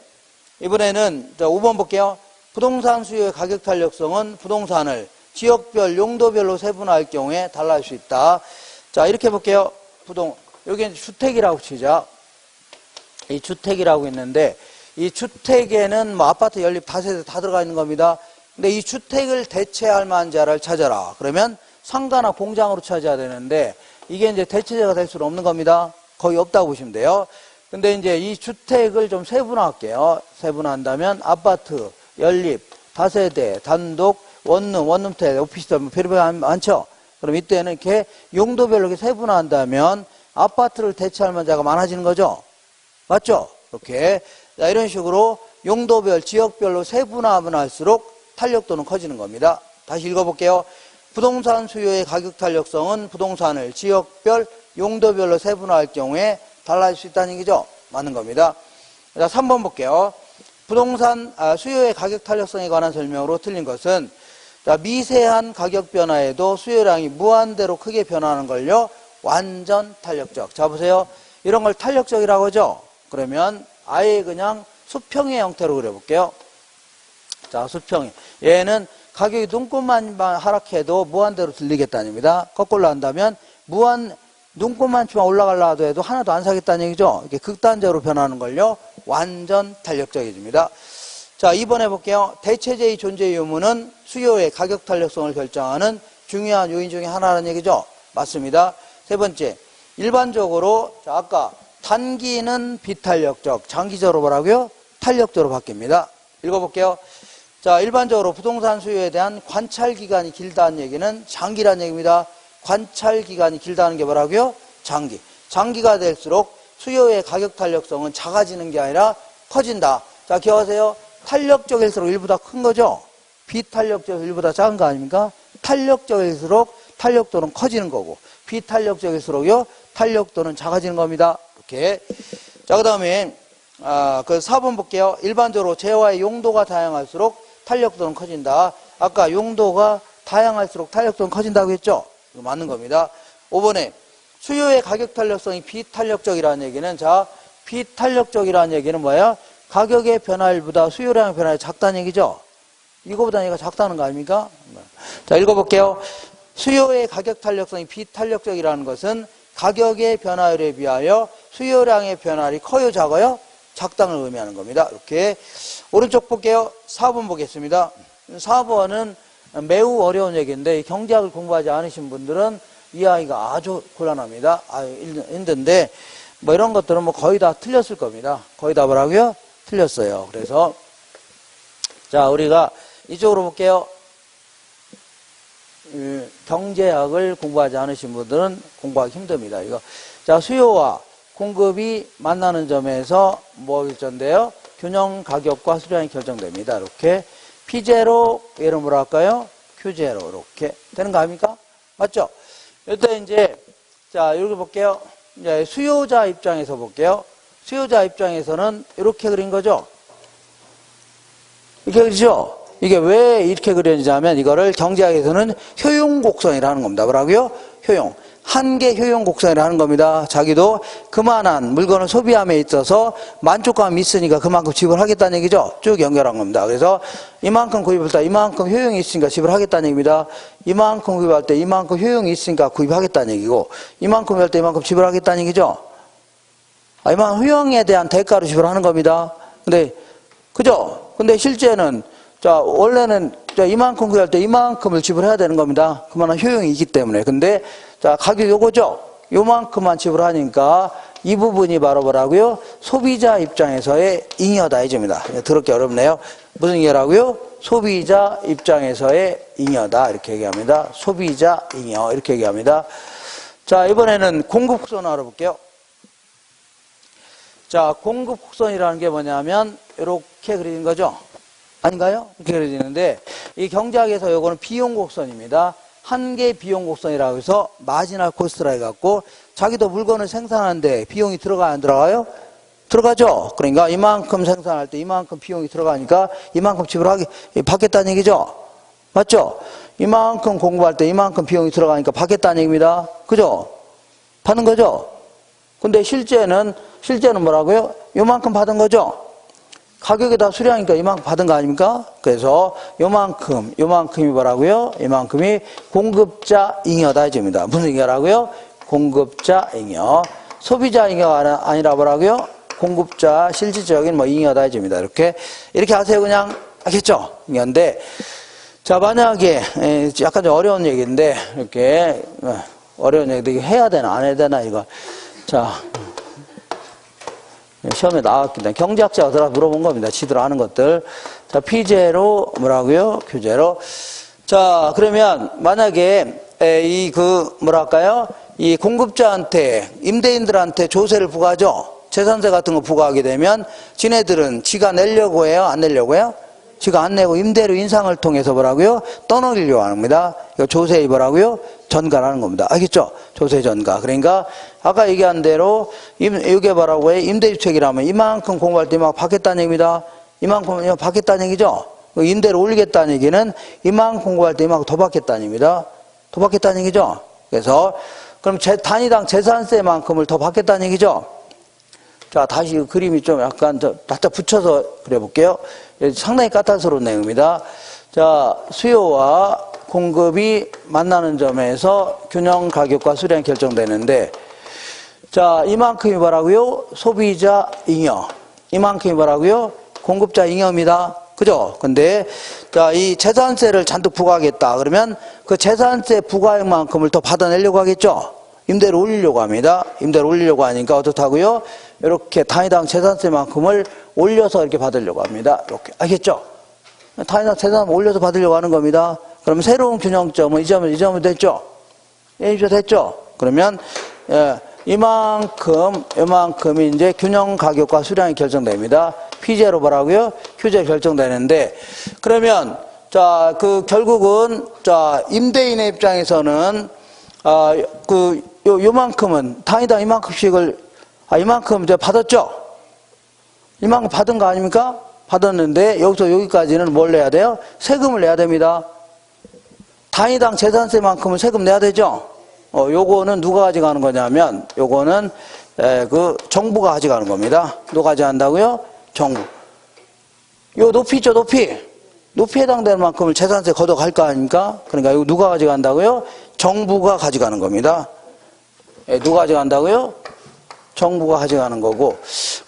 이번에는 5번 볼게요. 부동산 수요의 가격 탄력성은 부동산을 지역별, 용도별로 세분화할 경우에 달라질 수 있다. 자, 이렇게 볼게요. 여기 주택이라고 치자. 이 주택이라고 있는데, 이 주택에는 아파트 연립 다세대 다 들어가 있는 겁니다. 근데 이 주택을 대체할 만한 자를 찾아라. 그러면 상가나 공장으로 찾아야 되는데, 이게 이제 대체제가 될 수는 없는 겁니다. 거의 없다고 보시면 돼요. 근데 이제 이 주택을 좀 세분화할게요. 세분화한다면 아파트, 연립, 다세대, 단독, 원룸택, 오피스텔 별의별 많죠. 그럼 이때는 이렇게 용도별로 이렇게 세분화한다면 아파트를 대체할 만한 자가 많아지는 거죠. 맞죠? 이렇게. 자, 이런 식으로 용도별, 지역별로 세분화하면 할수록 탄력도는 커지는 겁니다. 다시 읽어볼게요. 부동산 수요의 가격 탄력성은 부동산을 지역별, 용도별로 세분화할 경우에 달라질 수 있다는 얘기죠. 맞는 겁니다. 자, 3번 볼게요. 부동산 수요의 가격 탄력성에 관한 설명으로 틀린 것은 자, 미세한 가격 변화에도 수요량이 무한대로 크게 변하는 걸요. 완전 탄력적. 자, 보세요. 이런 걸 탄력적이라고 하죠. 그러면 아예 그냥 수평의 형태로 그려볼게요. 자, 수평이. 얘는 가격이 눈꽃만 하락해도 무한대로 들리겠다는 얘기입니다. 거꾸로 한다면 눈꽃만치만 올라가려고 해도 하나도 안 사겠다는 얘기죠. 이렇게 극단적으로 변하는 걸요. 완전 탄력적이집니다. 자, 2번 해볼게요. 대체제의 존재 유무는 수요의 가격 탄력성을 결정하는 중요한 요인 중에 하나라는 얘기죠. 맞습니다. 세 번째, 일반적으로 자, 아까 단기는 비탄력적, 장기적으로 뭐라고요? 탄력적으로 바뀝니다. 읽어볼게요. 자, 일반적으로 부동산 수요에 대한 관찰 기간이 길다는 얘기는 장기라는 얘기입니다. 관찰 기간이 길다는 게 뭐라고요? 장기. 장기가 될수록 수요의 가격 탄력성은 작아지는 게 아니라 커진다. 자, 기억하세요. 탄력적일수록 일보다 큰 거죠? 비탄력적일수록 일보다 작은 거 아닙니까? 탄력적일수록 탄력도는 커지는 거고, 비탄력적일수록요, 탄력도는 작아지는 겁니다. 이렇게. 자, 그 다음에, 그 4번 볼게요. 일반적으로 재화의 용도가 다양할수록 탄력도는 커진다. 아까 용도가 다양할수록 탄력도는 커진다고 했죠? 이거 맞는 겁니다. 5번에 수요의 가격 탄력성이 비탄력적이라는 얘기는, 자, 비탄력적이라는 얘기는 뭐야? 가격의 변화율보다 수요량의 변화율이 작다는 얘기죠? 이거보다 얘가 작다는 거 아닙니까? 자, 읽어볼게요. 수요의 가격 탄력성이 비탄력적이라는 것은 가격의 변화율에 비하여 수요량의 변화율이 커요, 작아요? 작다는 걸 의미하는 겁니다. 이렇게. 오른쪽 볼게요. 4번 보겠습니다. 4번은 매우 어려운 얘기인데, 경제학을 공부하지 않으신 분들은 이해하기가 아주 곤란합니다. 힘든데, 뭐 이런 것들은 뭐 거의 다 틀렸을 겁니다. 거의 다 뭐라고요? 틀렸어요. 그래서, 자, 우리가 이쪽으로 볼게요. 경제학을 공부하지 않으신 분들은 공부하기 힘듭니다. 이거. 자, 수요와 공급이 만나는 점에서 뭐 결정돼요? 균형 가격과 수량이 결정됩니다. 이렇게. P0, 얘를 뭐라 할까요? Q0, 이렇게. 되는 거 아닙니까? 맞죠? 이때 이제, 자, 여기 볼게요. 이제 수요자 입장에서 볼게요. 수요자 입장에서는 이렇게 그린 거죠? 이렇게 그리죠? 이게 왜 이렇게 그려지냐면 이거를 경제학에서는 효용곡선이라는 겁니다. 뭐라고요? 효용. 한계 효용곡선이라는 하는 겁니다. 자기도 그만한 물건을 소비함에 있어서 만족감이 있으니까 그만큼 지불하겠다는 얘기죠. 쭉 연결한 겁니다. 그래서 이만큼 구입할 때 이만큼 효용이 있으니까 지불하겠다는 얘기입니다. 이만큼 구입할 때 이만큼 효용이 있으니까 구입하겠다는 얘기고, 이만큼 할 때 이만큼 지불하겠다는 얘기죠. 이만큼 효용에 대한 대가로 지불하는 겁니다. 근데 그죠? 근데 실제는 자, 원래는 자, 이만큼 구입할 때 이만큼을 지불해야 되는 겁니다. 그만한 효용이 있기 때문에. 근데 자, 가격 요거죠? 요만큼만 지불하니까 이 부분이 바로 뭐라고요? 소비자 입장에서의 잉여다 해줍니다. 더럽게 어렵네요. 무슨 잉여라고요? 소비자 입장에서의 잉여다. 이렇게 얘기합니다. 소비자 잉여. 이렇게 얘기합니다. 자, 이번에는 공급 곡선을 알아볼게요. 자, 공급 곡선이라는 게 뭐냐면 이렇게 그리는 거죠? 아닌가요? 이렇게 그려지는데, 이 경제학에서 요거는 비용 곡선입니다. 한계 비용 곡선이라고 해서 마지널 코스트라 해갖고, 자기도 물건을 생산하는데 비용이 들어가요, 안 들어가요? 들어가죠? 그러니까 이만큼 생산할 때 이만큼 비용이 들어가니까 이만큼 받겠다는 얘기죠? 맞죠? 이만큼 공부할 때 이만큼 비용이 들어가니까 받겠다는 얘기입니다. 그죠? 받는 거죠? 근데 실제는 뭐라고요? 요만큼 받은 거죠? 가격에다 수량이니까 이만큼 받은 거 아닙니까? 그래서 요만큼이 뭐라고요? 이만큼이 공급자 잉여다 해줍니다. 무슨 잉여라고요? 공급자 잉여. 소비자 잉여가 아니라 뭐라고요? 공급자 실질적인 뭐 잉여다 해줍니다. 이렇게 하세요. 그냥 알겠죠? 잉여인데, 자, 만약에 약간 좀 어려운 얘기인데, 이렇게 어려운 얘기인데 이거 해야 되나 안 해야 되나 이거. 자, 시험에 나왔기 때문에 경제학자가 들어가 물어본 겁니다. 지들 아는 것들. 자, P0 뭐라고요? Q0. 자, 그러면 만약에 이 공급자한테, 임대인들한테 조세를 부과하죠. 재산세 같은 거 부과하게 되면 지네들은 지가 내려고 해요? 안 내려고 해요? 지가 안 내고 임대료 인상을 통해서 뭐라고요? 떠넘기려고 합니다. 이거 조세의 뭐라고요? 전가라는 겁니다. 알겠죠? 조세 전가. 그러니까 아까 얘기한 대로 이게 뭐라고 해요? 임대주택이라면 이만큼 공부할 때 이만큼 받겠다는 얘기입니다. 이만큼 받겠다는 얘기죠? 임대를 올리겠다는 얘기는 이만큼 공부할 때 이만큼 더 받겠다는 얘기입니다. 더 받겠다는 얘기죠? 그래서 그럼 단위당 재산세만큼을 더 받겠다는 얘기죠? 자, 다시 그림이 좀 약간 더 갖다 붙여서 그려볼게요. 상당히 까탈스러운 내용입니다. 자, 수요와 공급이 만나는 점에서 균형 가격과 수량이 결정되는데, 자, 이만큼이 뭐라고요? 소비자 잉여. 이만큼이 뭐라고요? 공급자 잉여입니다. 그죠? 근데, 자, 이 재산세를 잔뜩 부과하겠다. 그러면 그 재산세 부과액만큼을 더 받아내려고 하겠죠? 임대를 올리려고 합니다. 임대를 올리려고 하니까 어떻다고요? 이렇게 단위당 재산세만큼을 올려서 이렇게 받으려고 합니다. 이렇게. 알겠죠? 단위당 재산세 올려서 받으려고 하는 겁니다. 그러면 새로운 균형점은 이 점은 됐죠? 이 점 됐죠? 그러면, 이만큼이 이제 균형 가격과 수량이 결정됩니다. 피제로 뭐라고요? 휴제 결정되는데, 그러면, 자, 결국은, 자, 임대인의 입장에서는, 요만큼은, 단위당 이만큼 이제 받았죠? 이만큼 받은 거 아닙니까? 받았는데, 여기서 여기까지는 뭘 내야 돼요? 세금을 내야 됩니다. 단위당 재산세만큼은 세금 내야 되죠? 요거는 누가 가져가는 거냐면, 요거는, 정부가 가져가는 겁니다. 누가 가져간다고요? 정부. 요 높이 있죠, 높이. 높이에 해당되는 만큼을 재산세 걷어갈 거 아닙니까? 그러니까 이거 누가 가져간다고요? 정부가 가져가는 겁니다. 누가 가져간다고요? 정부가 가져가는 거고.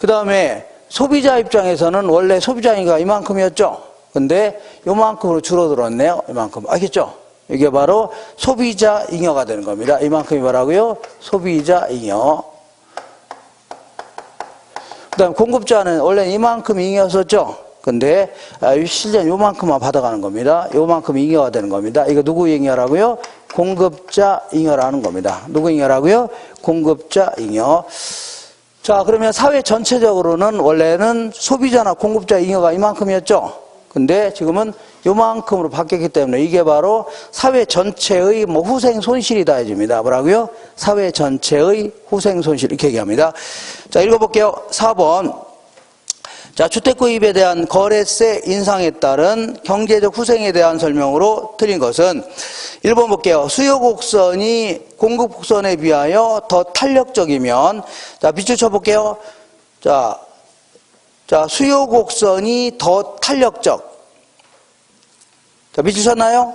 그 다음에 소비자 입장에서는 원래 소비자인가 이만큼이었죠? 근데 요만큼으로 줄어들었네요. 이만큼. 알겠죠? 이게 바로 소비자 잉여가 되는 겁니다. 이만큼이 뭐라고요? 소비자 잉여. 그 다음 공급자는 원래 이만큼 잉여였었죠? 근데 실제 요만큼만 받아가는 겁니다. 요만큼 잉여가 되는 겁니다. 이거 누구 잉여라고요? 공급자 잉여라는 겁니다. 누구 잉여라고요? 공급자 잉여. 자, 그러면 사회 전체적으로는 원래는 소비자나 공급자 잉여가 이만큼이었죠? 근데 지금은 요만큼으로 바뀌었기 때문에 이게 바로 사회 전체의 후생 손실이다 해줍니다. 뭐라고요? 사회 전체의 후생 손실 이렇게 얘기합니다. 자, 읽어볼게요. 4번. 자, 주택구입에 대한 거래세 인상에 따른 경제적 후생에 대한 설명으로 틀린 것은 1번 볼게요. 수요 곡선이 공급 곡선에 비하여 더 탄력적이면, 자, 밑줄 쳐볼게요. 자, 수요 곡선이 더 탄력적. 자, 밑줄 쳤나요?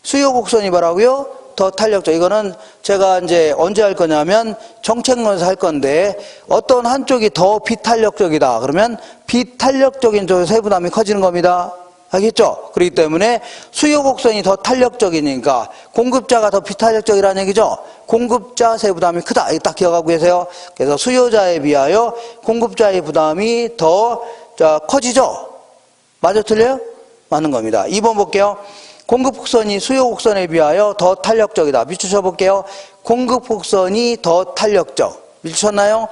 수요 곡선이 뭐라고요? 더 탄력적. 이거는 제가 이제 언제 할 거냐면 정책론에서 할 건데 어떤 한쪽이 더 비탄력적이다. 그러면 비탄력적인 쪽에서 세부담이 커지는 겁니다. 알겠죠? 그렇기 때문에 수요 곡선이 더 탄력적이니까 공급자가 더 비탄력적이라는 얘기죠. 공급자 세부담이 크다. 이거 딱 기억하고 계세요. 그래서 수요자에 비하여 공급자의 부담이 더 커지죠. 맞아 틀려요? 맞는 겁니다. 2번 볼게요. 공급 곡선이 수요 곡선에 비하여 더 탄력적이다. 밑줄 쳐볼게요. 공급 곡선이 더 탄력적. 밑줄 쳤나요?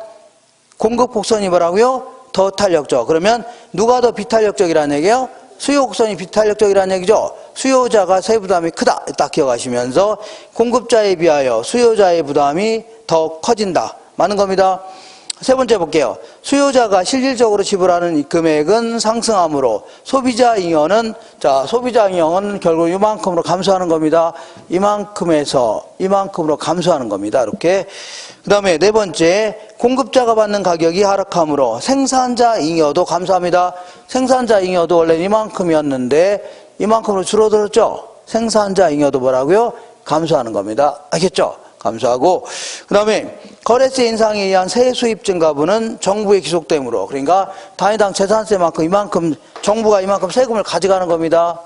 공급 곡선이 뭐라고요? 더 탄력적. 그러면 누가 더 비탄력적이라는 얘기예요? 수요 곡선이 비탄력적이라는 얘기죠. 수요자가 세부담이 크다. 딱 기억하시면서 공급자에 비하여 수요자의 부담이 더 커진다. 맞는 겁니다. 세 번째 볼게요. 수요자가 실질적으로 지불하는 이 금액은 상승하므로 소비자 잉여는 결국 이만큼으로 감소하는 겁니다. 이만큼에서 이만큼으로 감소하는 겁니다. 이렇게. 그 다음에 네 번째, 공급자가 받는 가격이 하락하므로 생산자 잉여도 감소합니다. 생산자 잉여도 원래 이만큼이었는데 이만큼으로 줄어들었죠. 생산자 잉여도 뭐라고요? 감소하는 겁니다. 알겠죠? 감소하고, 그 다음에 거래세 인상에 의한 세 수입 증가분은 정부의 기속되므로, 그러니까 단위당 재산세만큼 이만큼 정부가 이만큼 세금을 가져가는 겁니다.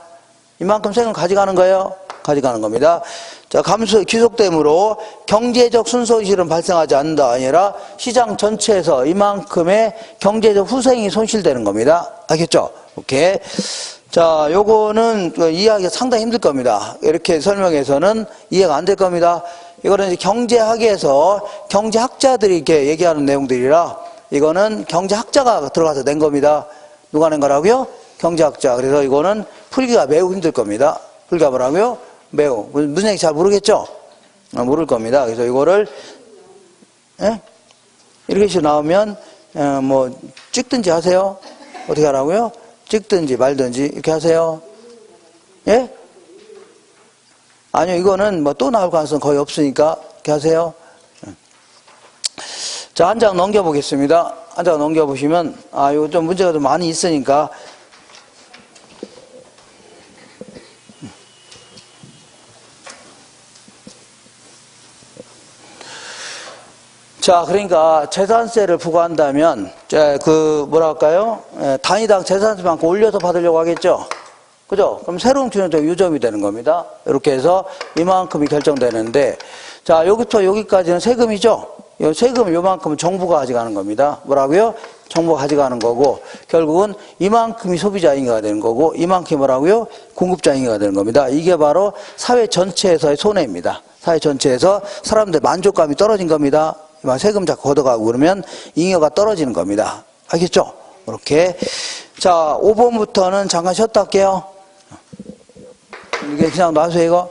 이만큼 세금 가져가는 거예요. 가져가는 겁니다. 자, 기속되므로 경제적 순손실은 발생하지 않는다 아니라 시장 전체에서 이만큼의 경제적 후생이 손실되는 겁니다. 알겠죠? 오케이. 자, 요거는 이해하기가 상당히 힘들 겁니다. 이렇게 설명해서는 이해가 안 될 겁니다. 이거는 이제 경제학에서 경제학자들이 이렇게 얘기하는 내용들이라 이거는 경제학자가 들어가서 낸 겁니다. 누가 낸 거라고요? 경제학자. 그래서 이거는 풀기가 매우 힘들 겁니다. 풀기가 뭐라고요? 매우. 무슨 얘기인지 잘 모르겠죠? 모를 겁니다. 그래서 이거를, 이렇게 나오면, 찍든지 하세요. 어떻게 하라고요? 찍든지 말든지 이렇게 하세요. 예? 아니요, 이거는 또 나올 가능성 거의 없으니까 이렇게 하세요. 자, 한 장 넘겨보겠습니다. 한 장 넘겨보시면, 이거 좀 문제가 좀 많이 있으니까. 자, 그러니까 재산세를 부과한다면, 뭐랄까요? 단위당 재산세만큼 올려서 받으려고 하겠죠? 그죠? 그럼 새로운 균형적 유점이 되는 겁니다. 이렇게 해서 이만큼이 결정되는데, 자, 여기부터 여기까지는 세금이죠? 이 세금 요만큼은 정부가 가져가는 겁니다. 뭐라고요? 정부가 가져가는 거고, 결국은 이만큼이 소비자 인가가 되는 거고, 이만큼이 뭐라고요? 공급자 인가가 되는 겁니다. 이게 바로 사회 전체에서의 손해입니다. 사회 전체에서 사람들 만족감이 떨어진 겁니다. 세금 자꾸 걷어가고 그러면 잉여가 떨어지는 겁니다. 알겠죠? 이렇게. 자, 5번부터는 잠깐 쉬었다 할게요. 이게 그냥 놔주세요, 이거.